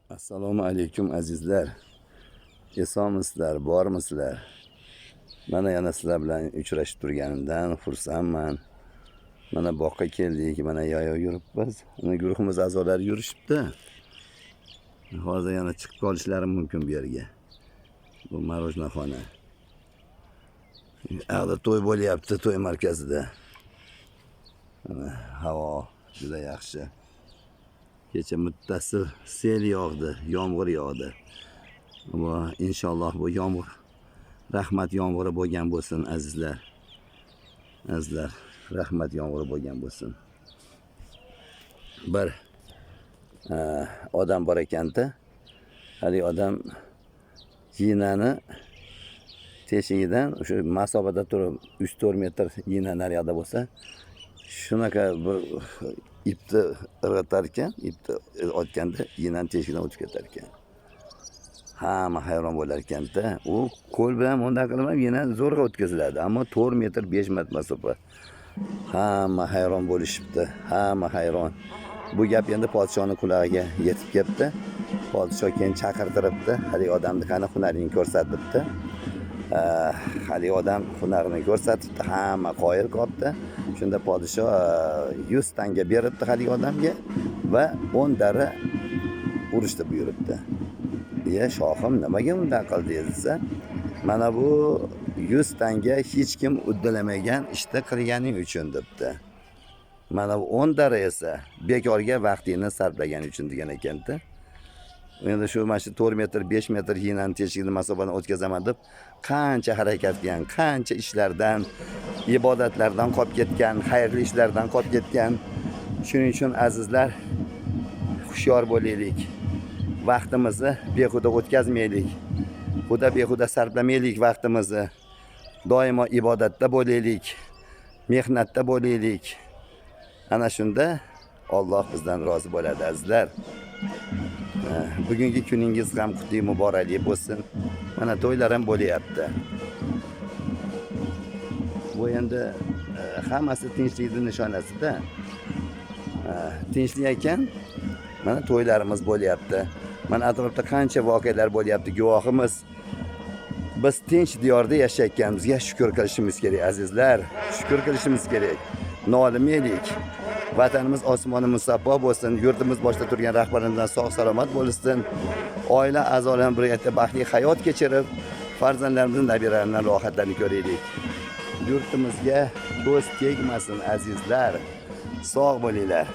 Assalomu alaykum azizlar. Esomisizlar, bormisizlar? Mana yana sizlar bilan uchrashib turganimdan xursandman. Mana boqqa keldik, mana yoyov yuribmiz. Mana guruhimiz a'zolari yurishibdi. Hozir yana chiqib qolishlari mumkin bu yerga. Bu marojnaxona. Yoqda to'y bo'lyapti, to'y markazida. Mana havo juda yaxshi. Kecha muttasil sel yog'di, yomg'ir yog'di. Va inshaalloh bu yomg'ir rahmat yomg'iri bo'lgan bo'lsin azizlar. Azizlar, rahmat yomg'iri bo'lgan bo'lsin. Bir odam bor ekanda, hali odam yinani teshigidan o'sha masofadan turib 3-4 metr yina naryoqda bo'lsa, shunaqa bir ipni irg'atar ekan, ipni otganda yinani teshigidan o'tib ketar ekan. Hamma hayron bo'lar ekanda. U qo'l bilan bunday qilib yana zo'rg'a o'tkaziladi, ammo 4 metr 5 metr masofa. Hamma hayron bo'lishibdi, hamma hayron. Bu gap endi podshoning qulog'iga yetib ketdi. Podshoh keyin chaqirtiribdi, hali odamni qani hunarini ko'rsatibdi. Hali odam hunarini ko'rsatibdi, hamma qoyil qolibdi. Shunda podshoh 100 tanga beribdi hali odamga va 10 dara urishdi buyuribdi. Shohim nimaga unday qildi desa, mana bu 100 tanga hech kim uddalamagan ishni qilganing uchun debdi. Mana bu 10 dara esa bekorga vaqtingni sarflagan uchun degan ekanda. Endi shu mana shu 4 metr 5 metr yinani teshigini masofadan o'tkazaman deb qancha harakat qilgan, qancha ishlardan, ibodatlardan qolib ketgan, xayrli ishlardan qolib ketgan. Shuning uchun azizlar, hushyor bo'laylik. Vaqtimizni behuda o'tkazmaylik. Xudo behuda sarflamaylik vaqtimizni. Doimo ibodatda bo'laylik, mehnatda bo'laylik. Ana shunda Alloh bizdan rozi bo'ladi azizlar. Bugungi kuningiz ham qutli muborakli bo'lsin. Mana to'ylar ham bo'lyapti. Bu endi hammasi tinchlikning nishonasida. Tinchlik ekan, mana to'ylarimiz bo'lyapti. Mana atrofda qancha voqealar bo'lyapti, guvohimiz. Biz tinch diyorda yashayotganimizga shukr qilishimiz kerak azizlar. Shukr qilishimiz kerak. Nolimaylik. Vatanimiz osmonimiz musaffo bo'lsin. Yurtimiz boshda turgan rahbarimizdan sog' salomat bo'lsin. Oila a'zolarim birga baxtli hayot kechirib, farzandlarimizning nabiralaridan rohatlarni ko'raylik. Yurtimizga ko'z tegmasin azizlar. Sog' bo'linglar.